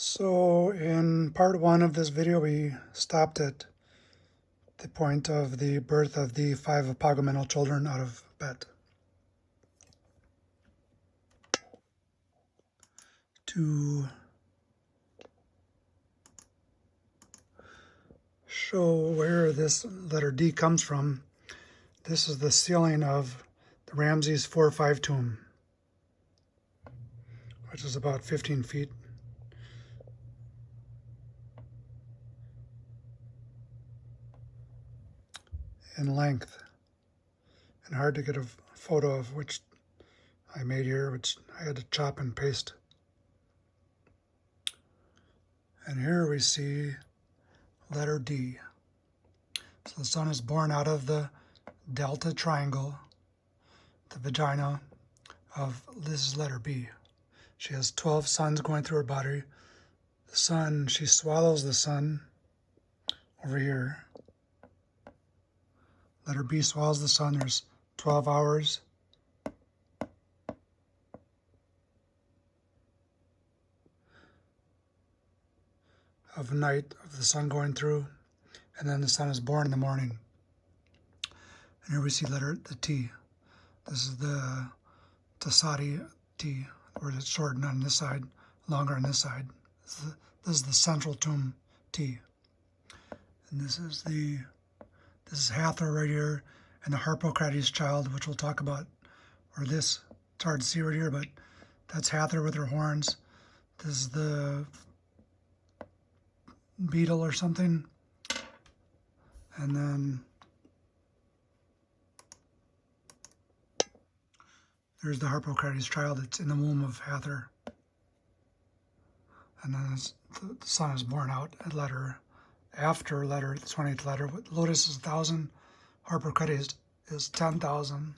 So in part one of this video, we stopped at the point of the birth of the 5 apogamental children out of Bet. To show where this letter D comes from, this is the ceiling of the Ramses 4-5 tomb, which is about 15 feet. In length, and hard to get a photo of, which I made here, which I had to chop and paste. And here we see letter D. So the son is born out of the delta triangle, the vagina of, this is letter B. She has 12 suns going through her body. The sun, she swallows the sun over here. Letter B swallows the sun. There's 12 hours. Of night of the sun going through, and then the sun is born in the morning. And here we see the T. This is the Tasadi T, where it's shortened on this side, longer on this side. This is the central tomb T. And this is Hathor right here, and the Harpocrates child, which we'll talk about, or this, it's hard to see right here, but that's Hathor with her horns. This is the beetle or something. And then there's the Harpocrates child that's in the womb of Hathor. And then the sun is born out at letter, after letter, the 28th letter. Lotus is 1,000, Harpocrates is 10,000.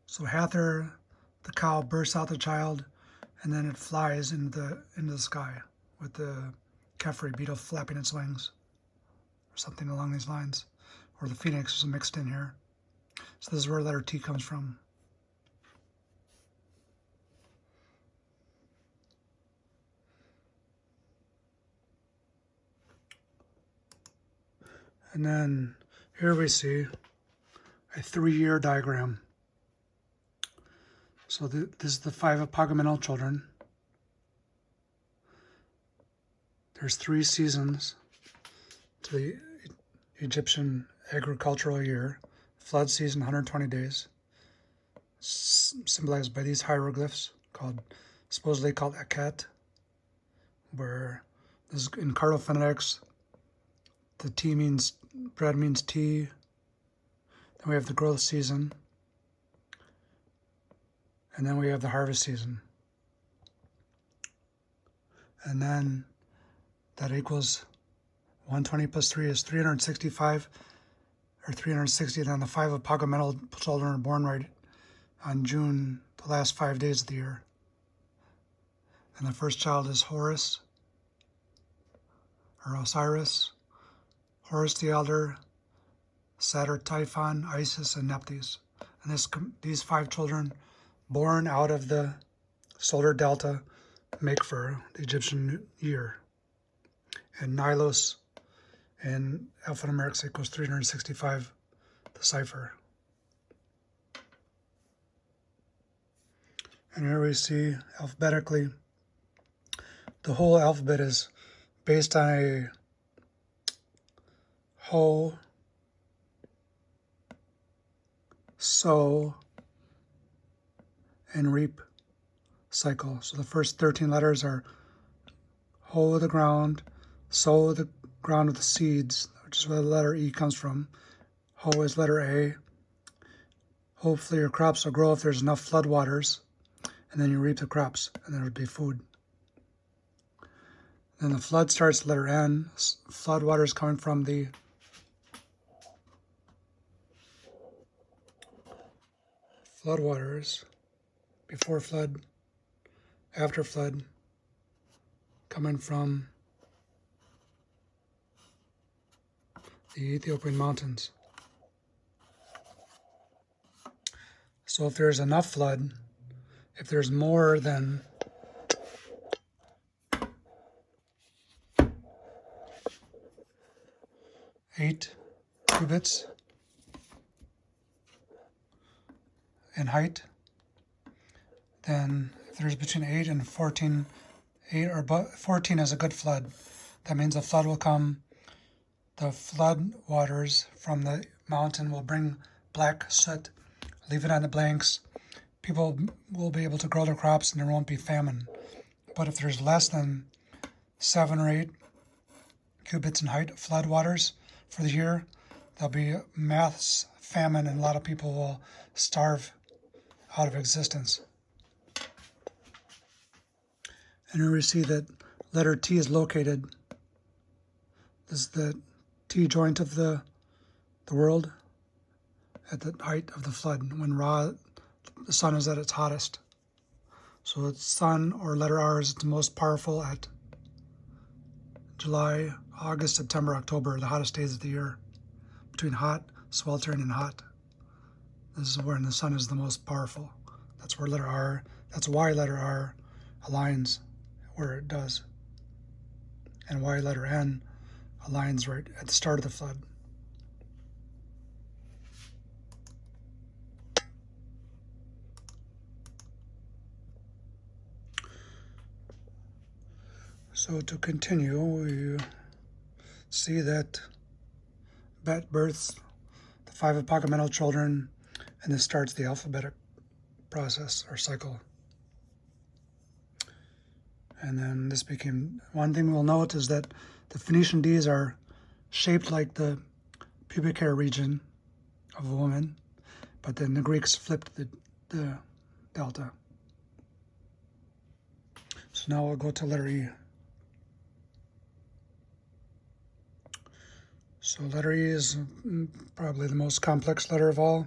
So Hathor, the cow, bursts out the child, and then it flies into the sky with the Kefri beetle flapping its wings, or something along these lines, or the phoenix is mixed in here. So this is where letter T comes from. And then here we see a 3-year diagram. So this is the 5 apogamental children. There's 3 seasons to the Egyptian agricultural year. Flood season, 120 days, symbolized by these hieroglyphs supposedly called Eket, where this is in cardinal phonetics. The T means, bread means tea. Then we have the growth season. And then we have the harvest season. And then that equals 120 plus 3 is 365, or 360. And then the 5 apogamental children are born right on June, the last 5 days of the year. And the first child is Horus, or Osiris, Horus the Elder, Saturn, Typhon, Isis, and Nephthys. And these 5 children born out of the solar delta make for the Egyptian year. And Nilos in alphanumerics equals 365, the cipher. And here we see alphabetically, the whole alphabet is based on a Ho, sow, and reap cycle. So the first 13 letters are hoe the ground, sow the ground with the seeds, which is where the letter E comes from. Hoe is letter A. Hopefully your crops will grow if there's enough floodwaters, and then you reap the crops, and then it would be food. Then the flood starts, letter N. Floodwaters coming from the floodwaters, before flood, after flood, coming from the Ethiopian mountains. So if there's enough flood, if there's more than 8 cubits in height, then if there's between 8 and 14, 8 or 14 is a good flood. That means the flood will come, the flood waters from the mountain will bring black soot, leave it on the blanks. People will be able to grow their crops and there won't be famine. But if there's less than 7 or 8 cubits in height flood waters for the year, there'll be mass famine and a lot of people will starve out of existence. And here we see that letter T is located. This is the T joint of the world at the height of the flood, when the sun is at its hottest. So the sun, or letter R, is the most powerful at July, August, September, October, the hottest days of the year. Between hot, sweltering, and hot. This is when the sun is the most powerful. That's where letter R, that's why letter R aligns where it does. And why letter N aligns right at the start of the flood. So to continue, we see that Bet births the 5 apocalyptic children, and this starts the alphabetic process or cycle. And then this became, one thing we'll note is that the Phoenician Ds are shaped like the pubic hair region of a woman, but then the Greeks flipped the delta. So now we'll go to letter E. So letter E is probably the most complex letter of all,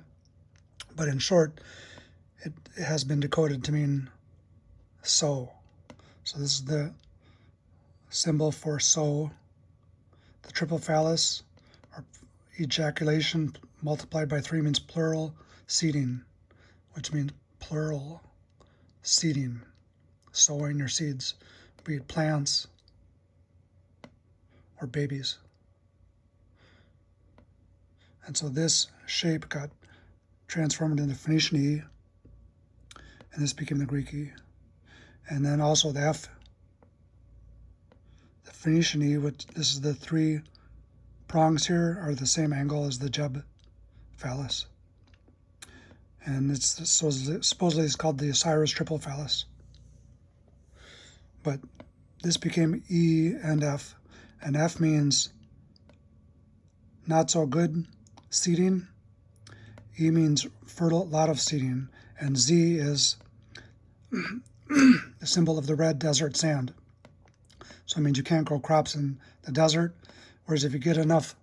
but in short, it has been decoded to mean sow. So this is the symbol for sow. The triple phallus, or ejaculation multiplied by 3, means plural seeding, which means plural seeding, sowing your seeds, be it plants or babies. And so this shape got transformed into Phoenician E, and this became the Greek E. And then also the F, the Phoenician E, which this is the 3 prongs here, are the same angle as the Jeb phallus. And it's supposedly it's called the Osiris triple phallus. But this became E and F means not so good seeding. E means fertile, lot of seeding, and Z is the symbol of the red desert sand. So it means you can't grow crops in the desert, whereas if you get enough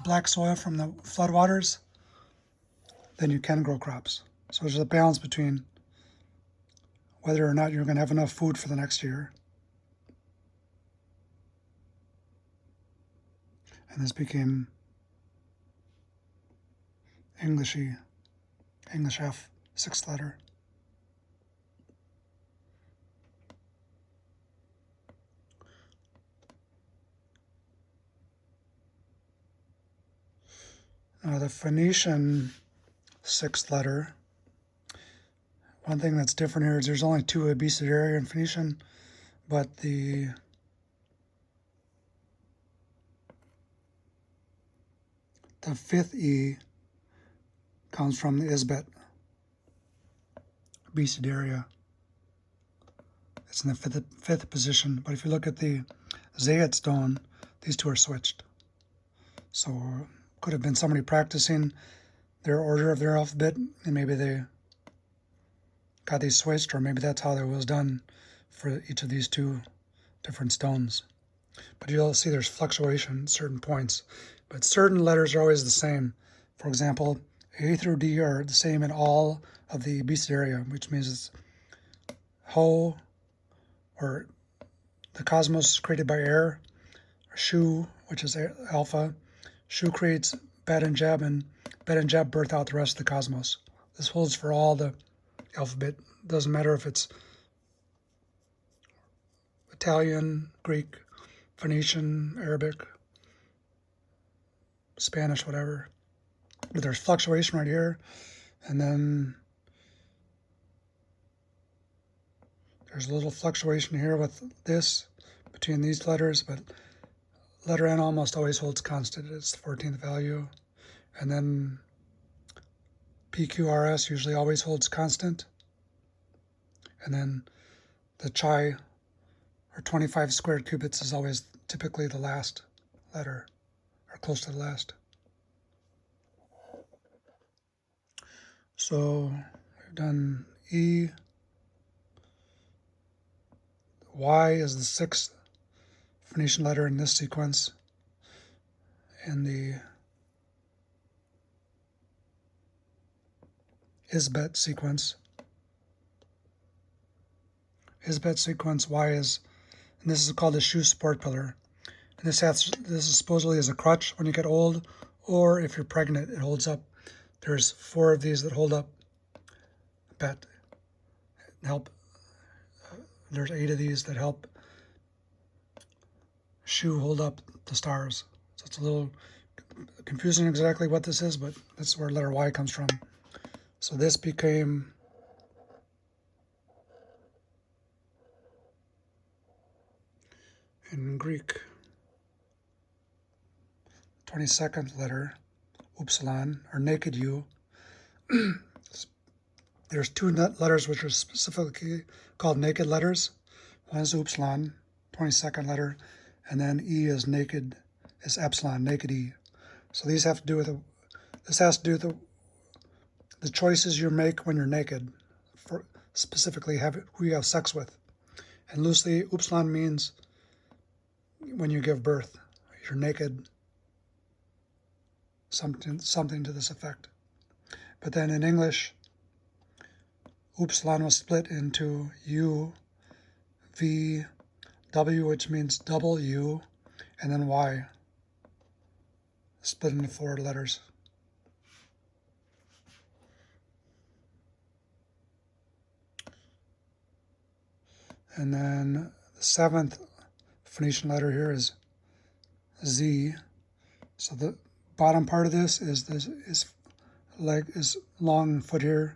black soil from the floodwaters, then you can grow crops. So there's a balance between whether or not you're going to have enough food for the next year. And this became English E, English F, 6th letter. Now the Phoenician 6th letter, one thing that's different here is there's only 2 abecedaria in Phoenician, but the fifth E comes from the Isbet abecedaria. It's in the fifth position, but if you look at the Zayat stone, these 2 are switched. So could have been somebody practicing their order of their alphabet, and maybe they got these switched, or maybe that's how it was done for each of these 2 different stones. But you'll see there's fluctuation at certain points. But certain letters are always the same. For example, A through D are the same in all of the abecedaria, which means it's Ho, or the cosmos is created by air, or Shu, which is alpha. Shu creates Bet and Jeb birth out the rest of the cosmos. This holds for all the alphabet. Doesn't matter if it's Italian, Greek, Phoenician, Arabic, Spanish, whatever. But there's fluctuation right here, and then there's a little fluctuation here with this between these letters, but letter N almost always holds constant. It's the 14th value. And then PQRS usually always holds constant. And then the chi, or 25 squared qubits, is always typically the last letter, or close to the last. So we've done E. Y is the sixth Phoenician letter in this sequence. In the AlphaBet sequence. AlphaBet sequence, Y is, and this is called the shoe support pillar. And this is supposedly as a crutch when you get old, or if you're pregnant, it holds up. There's 4 of these that hold up bet. Help. There's 8 of these that help shoe hold up the stars. So it's a little confusing exactly what this is, but that's where letter Y comes from. So this became in Greek 22nd letter, upsilon, or naked U. There's 2 letters which are specifically called naked letters. One is upsilon, 22nd letter, and then E is naked, is epsilon, naked E. So these have to do with this has to do with the choices you make when you're naked, for specifically who you have sex with. And loosely, upsilon means when you give birth, you're naked, something to this effect. But then in English, upsilon was split into U, V, W, which means double U, and then Y, split into 4 letters. And then the 7th Phoenician letter here is Z. So the bottom part of this is long foot here.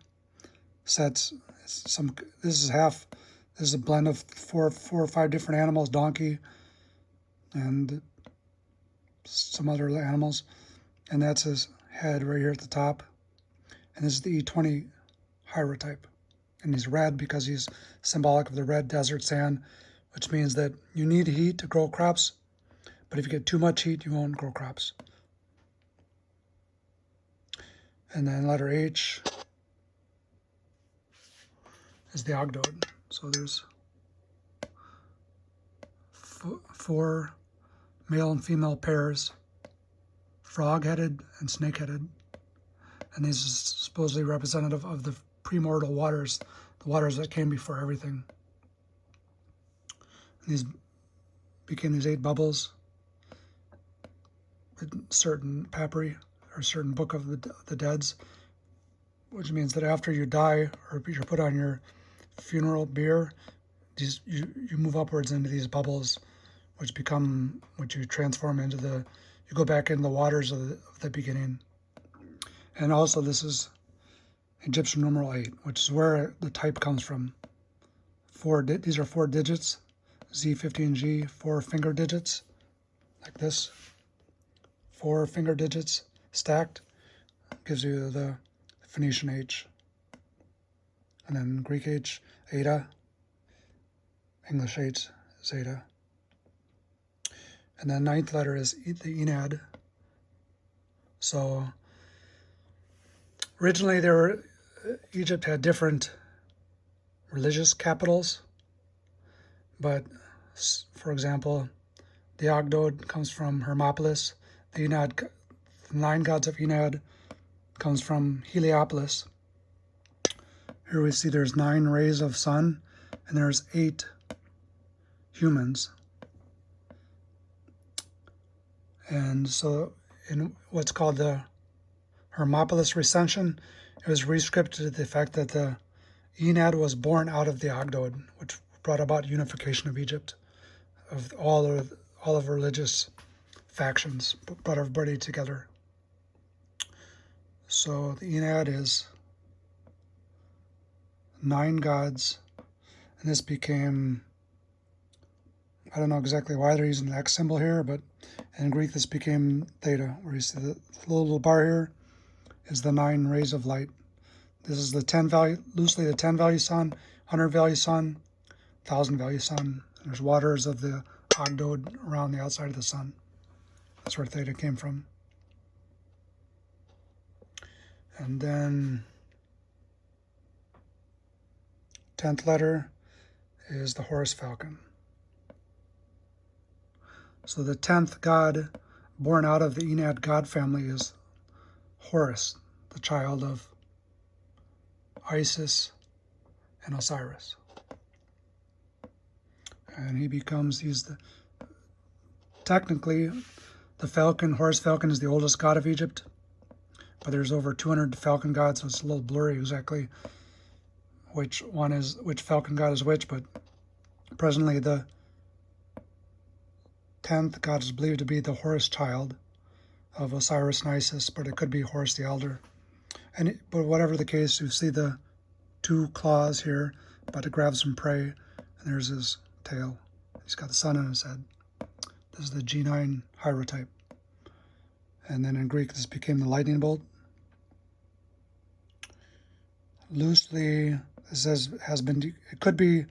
Sets some. This is a blend of four or five different animals: donkey and some other animals. And that's his head right here at the top. And this is the E20 hierotype. And he's red because he's symbolic of the red desert sand, which means that you need heat to grow crops, but if you get too much heat, you won't grow crops. And then letter H is the ogdoad. So there's 4 male and female pairs, frog-headed and snake-headed. And these are supposedly representative of the premortal waters, the waters that came before everything. And these became these 8 bubbles with certain papyri, or certain book of the deads, which means that after you die, or you're put on your funeral bier, you move upwards into these bubbles, which you transform into you go back into the waters of the beginning. And also this is Egyptian numeral 8, which is where the type comes from. These are 4 digits, Z15G, 4 finger digits, like this. 4 finger digits stacked gives you the Phoenician H. And then Greek H, eta, English H, zeta. And then 9th letter is the enad. So originally Egypt had different religious capitals, but for example, the ogdoad comes from Hermopolis. The enad, 9 gods of enad, comes from Heliopolis. Here we see there's 9 rays of sun, and there's 8 humans. And so in what's called the Hermopolis recension, it was rescripted to the effect that the Enad was born out of the Ogdod, which brought about unification of Egypt, of all of religious factions, brought everybody together. So the Enad is 9 gods, and this became, I don't know exactly why they're using the X symbol here, but in Greek this became theta, where you see the little bar here is the 9 rays of light. This is the 10 value, loosely the 10 value sun, 100 value sun, 1,000 value sun. And there's waters of the Ogdod around the outside of the sun. That's where theta came from. And then 10th letter is the Horus Falcon. So the 10th god born out of the Enad god family is Horus, the child of Isis and Osiris. And technically, the falcon, Horus Falcon, is the oldest god of Egypt, but there's over 200 falcon gods, so it's a little blurry exactly which falcon god is which, but presently the 10th god is believed to be the Horus child of Osiris and Isis, but it could be Horus the Elder. But whatever the case, you see the 2 claws here, about to grab some prey, and there's his tail. He's got the sun on his head. This is the G9 hierotype. And then in Greek, this became the lightning bolt. Loosely, this it could be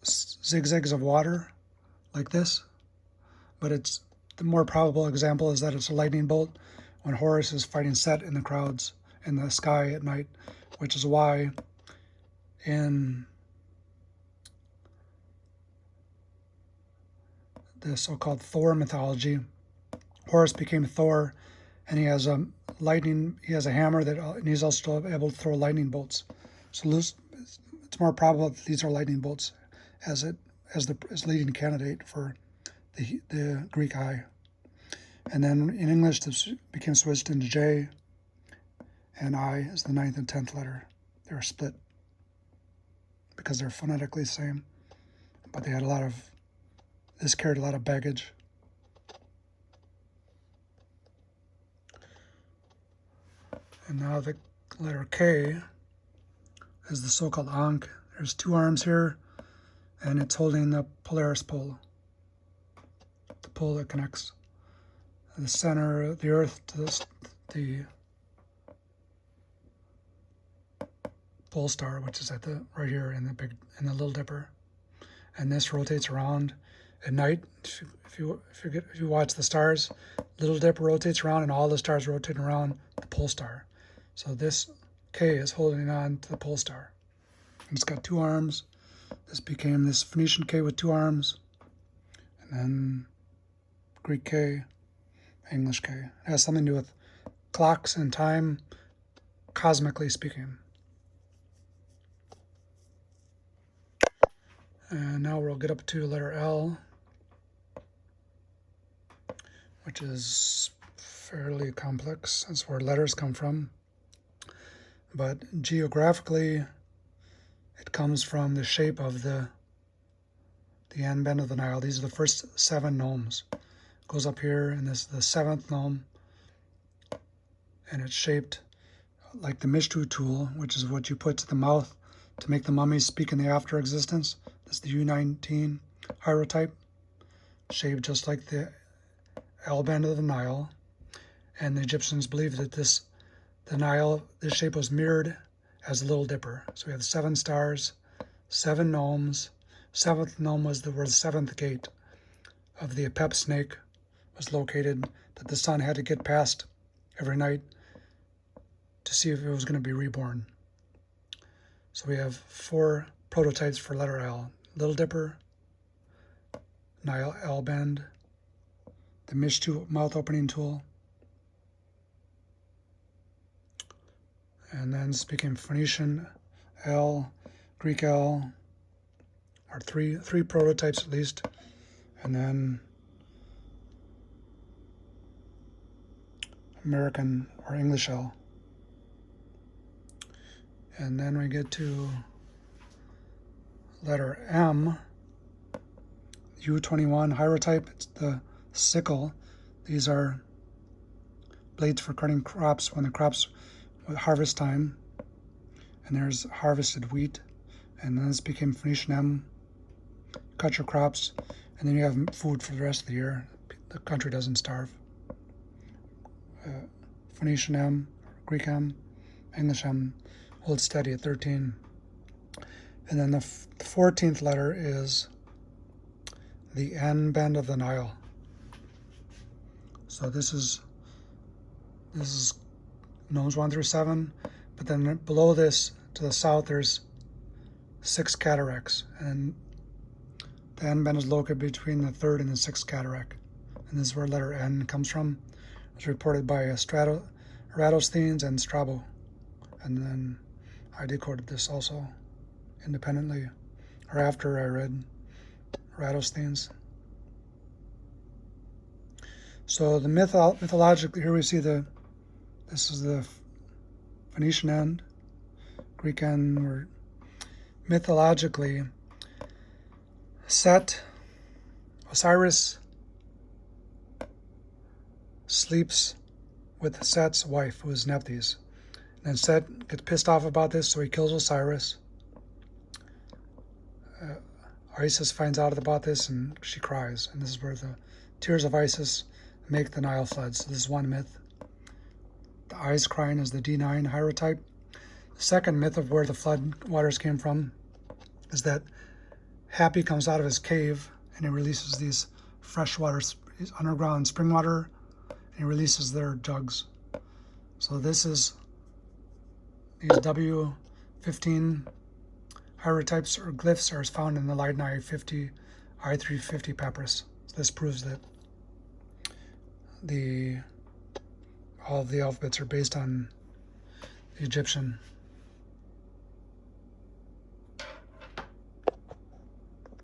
zigzags of water, like this, but the more probable example is that it's a lightning bolt when Horus is fighting Set in the crowds in the sky at night, which is why in the so-called Thor mythology, Horus became Thor, and he has a hammer and he's also able to throw lightning bolts. So it's more probable that these are lightning bolts as leading candidate for the Greek eye. And then in English, this became switched into J, and I is the 9th and 10th letter. They're split because they're phonetically the same, but this carried a lot of baggage. And now the letter K is the so-called Ankh. There's 2 arms here, and it's holding the Polaris pole, the pole that connects the center of the Earth to the pole star, which is right here in the Little Dipper. And this rotates around at night. If you watch the stars, Little Dipper rotates around, and all the stars rotate around the pole star. So this K is holding on to the pole star. And it's got 2 arms. This became this Phoenician K with 2 arms, and then Greek K, English K. It has something to do with clocks and time, cosmically speaking. And now we'll get up to the letter L, which is fairly complex. That's where letters come from. But geographically, it comes from the shape of the end bend of the Nile. These are the first 7 nomes. It goes up here, and this is the 7th nome, and it's shaped like the Mishtu tool, which is what you put to the mouth to make the mummies speak in the after existence. This is the U19 hierotype, shaped just like the L bend of the Nile. And the Egyptians believed that this shape was mirrored as the Little Dipper. So we have 7 stars, 7 gnomes. 7th gnome was where the 7th gate of the Apep snake was located, that the sun had to get past every night to see if it was going to be reborn. So we have 4 prototypes for letter L: Little Dipper, Nile L bend, the Mishtu mouth opening tool, and then speaking Phoenician L, Greek L, are three prototypes at least, and then American or English L. And then we get to letter M, U21 hierotype. It's the sickle. These are blades for cutting crops when the crops with harvest time. And there's harvested wheat. And then this became Phoenician M. Cut your crops, and then you have food for the rest of the year. The country doesn't starve. Phoenician M, Greek M, English M holds steady at 13. And then the 14th letter is the N bend of the Nile. So this is nodes 1 through 7, but then below this to the south there's 6 cataracts, and the N bend is located between the 3rd and the 6th cataract, and this is where letter N comes from. It was reported by Eratosthenes and Strabo, and then I decoded this also independently, or after I read Eratosthenes. So the mythologically, here we see this is the Phoenician end, Greek end, where mythologically Osiris sleeps with Set's wife, who is Nephthys. And then Set gets pissed off about this, so he kills Osiris. Isis finds out about this, and she cries. And this is where the tears of Isis make the Nile flood. So this is one myth. The eyes crying is the D9 hierotype. The second myth of where the flood waters came from is that Happy comes out of his cave and he releases these fresh water, underground spring water, and he releases their jugs. So this is these W15 hierotypes or glyphs are found in the Leiden I350 papyrus. So this proves that all of the alphabets are based on the Egyptian